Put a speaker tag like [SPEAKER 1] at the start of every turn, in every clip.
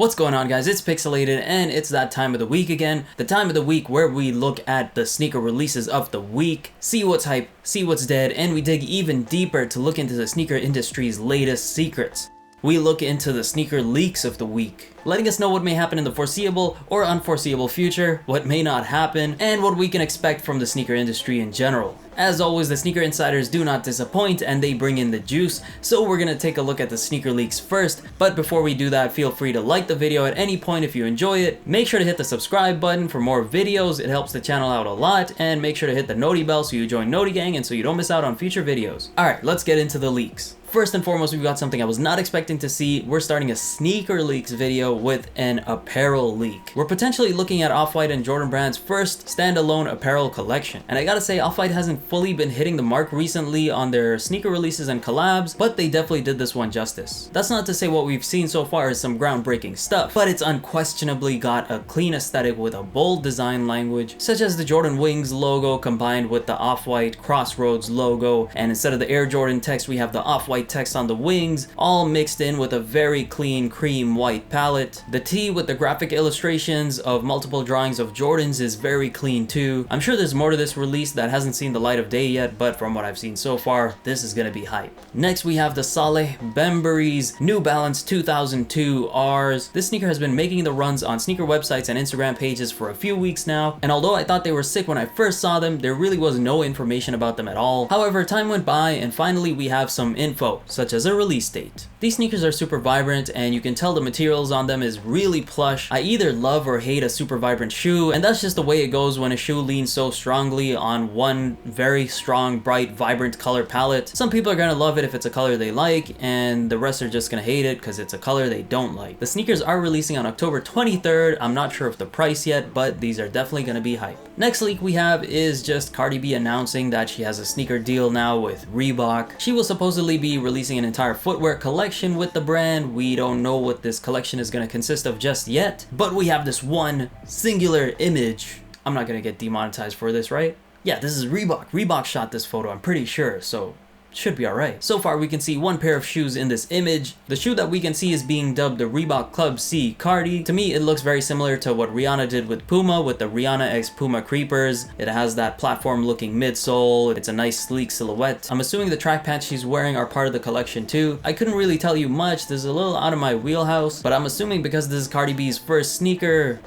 [SPEAKER 1] What's going on, guys? It's Pixelated, and it's that time of the week again. The time of the week where we look at the sneaker releases of the week, see what's hype, see what's dead, and we dig even deeper to look into the sneaker industry's latest secrets. We look into the sneaker leaks of the week, letting us know what may happen in the foreseeable or unforeseeable future, what may not happen, and what we can expect from the sneaker industry in general. As always, the sneaker insiders do not disappoint and they bring in the juice, so we're gonna take a look at the sneaker leaks first. But before we do that, feel free to like the video at any point if you enjoy it. Make sure to hit the subscribe button for more videos, it helps the channel out a lot, and make sure to hit the noti bell so you join Noti Gang and so you don't miss out on future videos. Alright, let's get into the leaks. First and foremost, we've got something I was not expecting to see. We're starting a sneaker leaks video with an apparel leak. We're potentially looking at Off-White and Jordan Brand's first standalone apparel collection. And I gotta say, Off-White hasn't fully been hitting the mark recently on their sneaker releases and collabs, but they definitely did this one justice. That's not to say what we've seen so far is some groundbreaking stuff, but it's unquestionably got a clean aesthetic with a bold design language, such as the Jordan Wings logo combined with the Off-White Crossroads logo, and instead of the Air Jordan text, we have the Off-White text on the wings, all mixed in with a very clean cream white palette. The tee with the graphic illustrations of multiple drawings of Jordans is very clean too. I'm sure there's more to this release that hasn't seen the light of day yet, but from what I've seen so far, this is gonna be hype. Next, we have the Salehe Bembury's New Balance 2002 Rs. This sneaker has been making the runs on sneaker websites and Instagram pages for a few weeks now, and although I thought they were sick when I first saw them, there really was no information about them at all. However, time went by and finally we have some info, such as a release date. These sneakers are super vibrant and you can tell the materials on them is really plush. I either love or hate a super vibrant shoe, and that's just the way it goes when a shoe leans so strongly on one very strong, bright, vibrant color palette. Some people are gonna love it if it's a color they like, and the rest are just gonna hate it because it's a color they don't like. The sneakers are releasing on October 23rd. I'm not sure of the price yet, but these are definitely gonna be hype. Next leak we have is just Cardi B announcing that she has a sneaker deal now with Reebok. She will supposedly be releasing an entire footwear collection with the brand. We don't know what this collection is going to consist of just yet, but we have this one singular image. I'm not going to get demonetized for this, right? Yeah, this is Reebok. Reebok shot this photo, I'm pretty sure, so should be alright. So far we can see one pair of shoes in this image. The shoe that we can see is being dubbed the Reebok Club C Cardi. To me, it looks very similar to what Rihanna did with Puma with the Rihanna x Puma Creepers. It has that platform looking midsole. It's a nice sleek silhouette. I'm assuming the track pants she's wearing are part of the collection too. I couldn't really tell you much. This is a little out of my wheelhouse, but I'm assuming because this is Cardi B's first sneaker,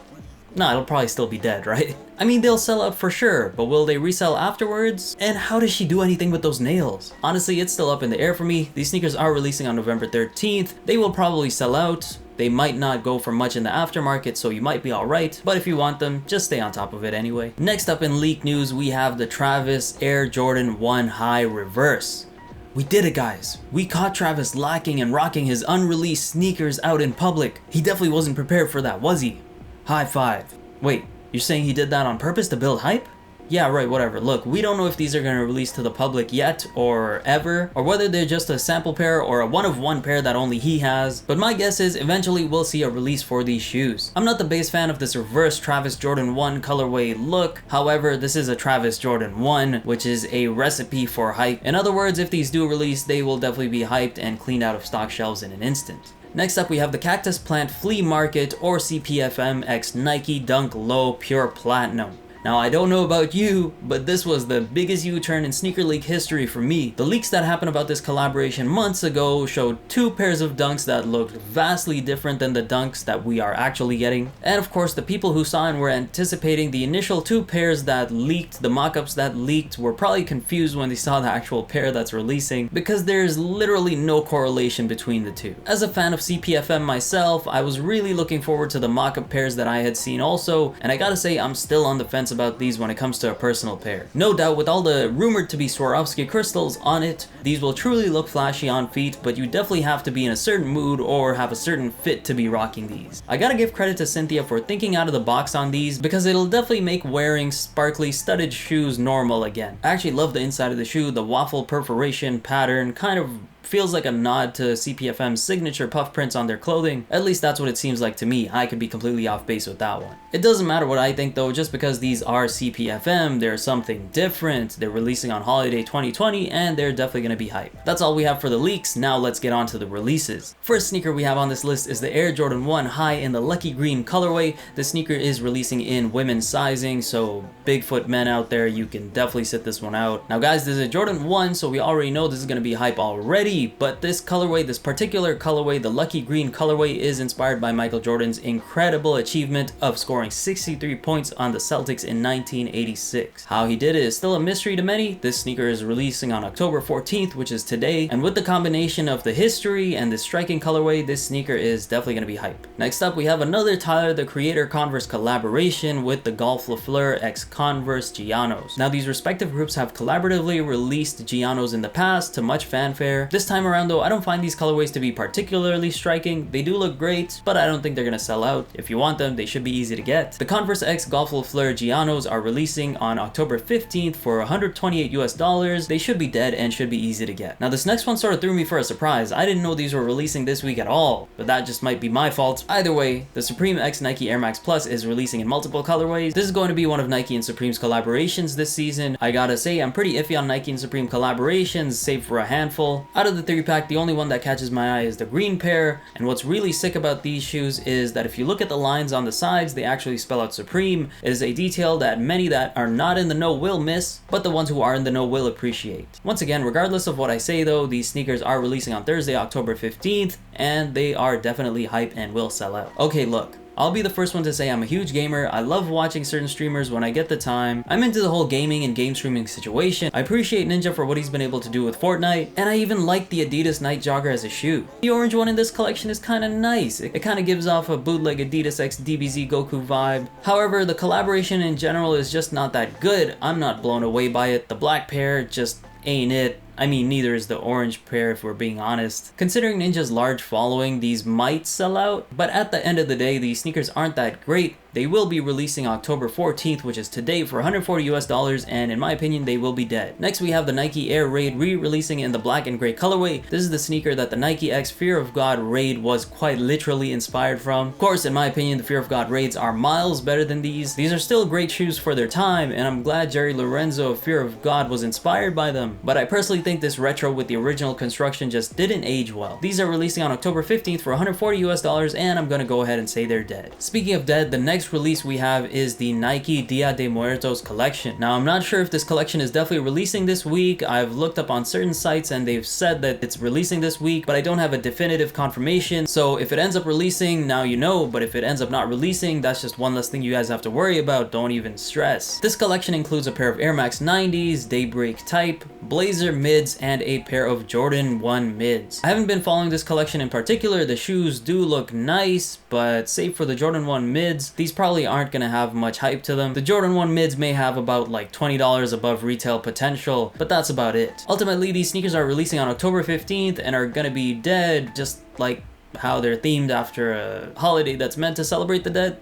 [SPEAKER 1] nah, it'll probably still be dead, right? I mean, they'll sell out for sure, but will they resell afterwards? And how does she do anything with those nails? Honestly, it's still up in the air for me. These sneakers are releasing on November 13th. They will probably sell out. They might not go for much in the aftermarket, so you might be alright, but if you want them, just stay on top of it anyway. Next up in leak news, we have the Travis Air Jordan 1 High Reverse. We did it, guys. We caught Travis lacking and rocking his unreleased sneakers out in public. He definitely wasn't prepared for that, was he? High five. Wait, you're saying he did that on purpose to build hype? Yeah, right, whatever. Look, we don't know if these are going to release to the public yet or ever, or whether they're just a sample pair or a one-of-one pair that only he has, but my guess is eventually we'll see a release for these shoes. I'm not the biggest fan of this reverse Travis Jordan 1 colorway look. However, this is a Travis Jordan 1, which is a recipe for hype. In other words, if these do release, they will definitely be hyped and cleaned out of stock shelves in an instant. Next up, we have the Cactus Plant Flea Market or CPFM x Nike Dunk Low Pure Platinum. Now, I don't know about you, but this was the biggest U-turn in sneaker leak history for me. The leaks that happened about this collaboration months ago showed two pairs of dunks that looked vastly different than the dunks that we are actually getting. And of course, the people who saw and were anticipating the initial two pairs that leaked, the mock-ups that leaked, were probably confused when they saw the actual pair that's releasing, because there's literally no correlation between the two. As a fan of CPFM myself, I was really looking forward to the mock-up pairs that I had seen also, and I gotta say, I'm still on the fence about these when it comes to a personal pair. No doubt, with all the rumored to be Swarovski crystals on it, these will truly look flashy on feet, but you definitely have to be in a certain mood or have a certain fit to be rocking these. I gotta give credit to Cynthia for thinking out of the box on these, because it'll definitely make wearing sparkly studded shoes normal again. I actually love the inside of the shoe. The waffle perforation pattern kind of feels like a nod to CPFM's signature puff prints on their clothing. At least that's what it seems like to me. I could be completely off base with that one. It doesn't matter what I think though, just because these are CPFM, they're something different. They're releasing on holiday 2020 and they're definitely going to be hype. That's all we have for the leaks. Now let's get on to the releases. First sneaker we have on this list is the Air Jordan 1 High in the Lucky Green colorway. The sneaker is releasing in women's sizing, so Bigfoot men out there, you can definitely sit this one out. Now guys, this is a Jordan 1, so we already know this is going to be hype already, but this colorway, this particular colorway, the Lucky Green colorway, is inspired by Michael Jordan's incredible achievement of scoring 63 points on the Celtics in 1986. How he did it is still a mystery to many. This sneaker is releasing on October 14th, which is today, and with the combination of the history and the striking colorway, this sneaker is definitely going to be hype. Next up, we have another Tyler the Creator Converse collaboration with the Golf LaFleur x Converse Giannos. Now these respective groups have collaboratively released Giannos in the past to much fanfare. This time around though, I don't find these colorways to be particularly striking. They do look great, but I don't think they're gonna sell out. If you want them, they should be easy to get. The Converse x Golf LaFleur Giannos are releasing on October 15th for $128 US. They should be dead and should be easy to get. Now this next one sort of threw me for a surprise. I didn't know these were releasing this week at all, but that just might be my fault. Either way, the Supreme X Nike Air Max Plus is releasing in multiple colorways. This is going to be one of Nike and Supreme's collaborations this season. I gotta say, I'm pretty iffy on Nike and Supreme collaborations, save for a handful. Out of the 3-pack, the only one that catches my eye is the green pair, and what's really sick about these shoes is that if you look at the lines on the sides, they actually spell out Supreme. It is a detail that many that are not in the know will miss, but the ones who are in the know will appreciate. Once again, regardless of what I say though, these sneakers are releasing on Thursday, October 15th, and they are definitely hype and will sell out. Okay, look. I'll be the first one to say I'm a huge gamer. I love watching certain streamers when I get the time. I'm into the whole gaming and game streaming situation. I appreciate Ninja for what he's been able to do with Fortnite, and I even like the Adidas Night Jogger as a shoe. The orange one in this collection is kind of nice. It kind of gives off a bootleg Adidas x DBZ Goku vibe. However, the collaboration in general is just not that good. I'm not blown away by it. The black pair just ain't it. I mean, neither is the orange pair if we're being honest. Considering Ninja's large following, these might sell out, but at the end of the day, these sneakers aren't that great. They will be releasing October 14th, which is today, for $140 US, and in my opinion, they will be dead. Next, we have the Nike Air Raid re-releasing in the black and gray colorway. This is the sneaker that the Nike X Fear of God Raid was quite literally inspired from. Of course, in my opinion, the Fear of God Raids are miles better than these. These are still great shoes for their time, and I'm glad Jerry Lorenzo of Fear of God was inspired by them. But I personally think this retro with the original construction just didn't age well. These are releasing on October 15th for $140 US, and I'm gonna go ahead and say they're dead. Speaking of dead, the next release we have is the Nike Dia de Muertos collection. Now, I'm not sure if this collection is definitely releasing this week. I've looked up on certain sites and they've said that it's releasing this week, but I don't have a definitive confirmation. So if it ends up releasing, now you know, but if it ends up not releasing, that's just one less thing you guys have to worry about. Don't even stress. This collection includes a pair of Air Max 90s, Daybreak Type, Blazer mids, and a pair of Jordan 1 mids. I haven't been following this collection in particular. The shoes do look nice, but save for the Jordan 1 mids, these probably aren't gonna have much hype to them. The Jordan 1 mids may have about like $20 above retail potential, but that's about it. Ultimately, these sneakers are releasing on October 15th and are gonna be dead, just like how they're themed after a holiday that's meant to celebrate the dead.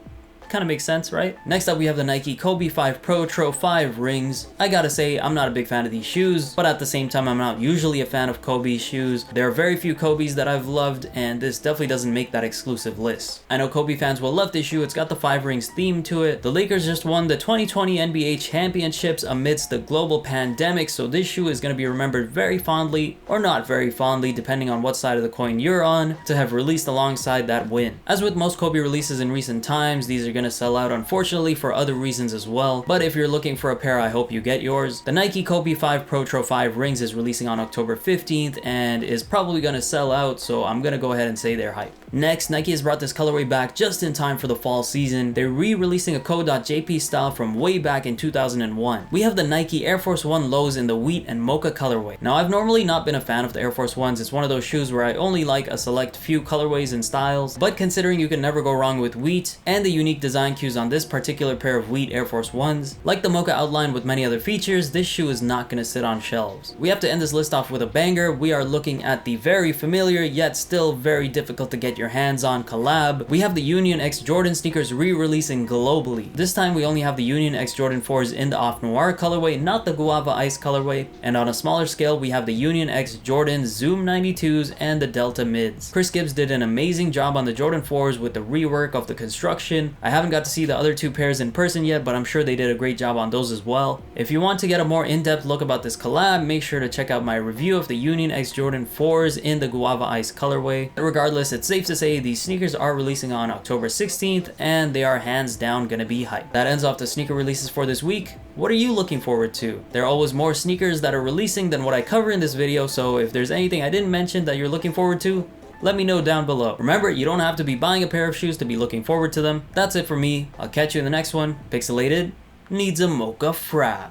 [SPEAKER 1] Kind of makes sense, right? Next up, we have the Nike Kobe 5 Pro Tro 5 rings. I gotta say, I'm not a big fan of these shoes, but at the same time, I'm not usually a fan of Kobe shoes. There are very few Kobe's that I've loved, and this definitely doesn't make that exclusive list. I know Kobe fans will love this shoe. It's got the 5 rings theme to it. The Lakers just won the 2020 NBA championships amidst the global pandemic, so this shoe is going to be remembered very fondly, or not very fondly, depending on what side of the coin you're on, to have released alongside that win. As with most Kobe releases in recent times, these are going to sell out, unfortunately, for other reasons as well, but if you're looking for a pair, I hope you get yours. The Nike Kobe 5 Pro Tro 5 rings is releasing on October 15th and is probably going to sell out, so I'm going to go ahead and say they're hype. Next, Nike has brought this colorway back just in time for the fall season. They're re-releasing a Code.jp style from way back in 2001. We have the Nike Air Force 1 lows in the wheat and mocha colorway. Now, I've normally not been a fan of the Air Force 1s. It's one of those shoes where I only like a select few colorways and styles, but considering you can never go wrong with wheat and the unique design design cues on this particular pair of wheat Air Force Ones. Like the mocha outline with many other features, this shoe is not going to sit on shelves. We have to end this list off with a banger. We are looking at the very familiar yet still very difficult to get your hands on collab. We have the Union X Jordan sneakers re-releasing globally. This time we only have the Union X Jordan 4s in the Off Noir colorway, not the Guava Ice colorway, and on a smaller scale we have the Union X Jordan Zoom 92s and the Delta Mids. Chris Gibbs did an amazing job on the Jordan 4s with the rework of the construction. I haven't got to see the other two pairs in person yet, but I'm sure they did a great job on those as well. If you want to get a more in-depth look about this collab, make sure to check out my review of the Union X Jordan 4s in the Guava Ice colorway. Regardless, it's safe to say these sneakers are releasing on October 16th and they are hands down gonna be hype. That ends off the sneaker releases for this week. What are you looking forward to? There are always more sneakers that are releasing than what I cover in this video, so if there's anything I didn't mention that you're looking forward to, let me know down below. Remember, you don't have to be buying a pair of shoes to be looking forward to them. That's it for me. I'll catch you in the next one. Pixelated needs a mocha frap.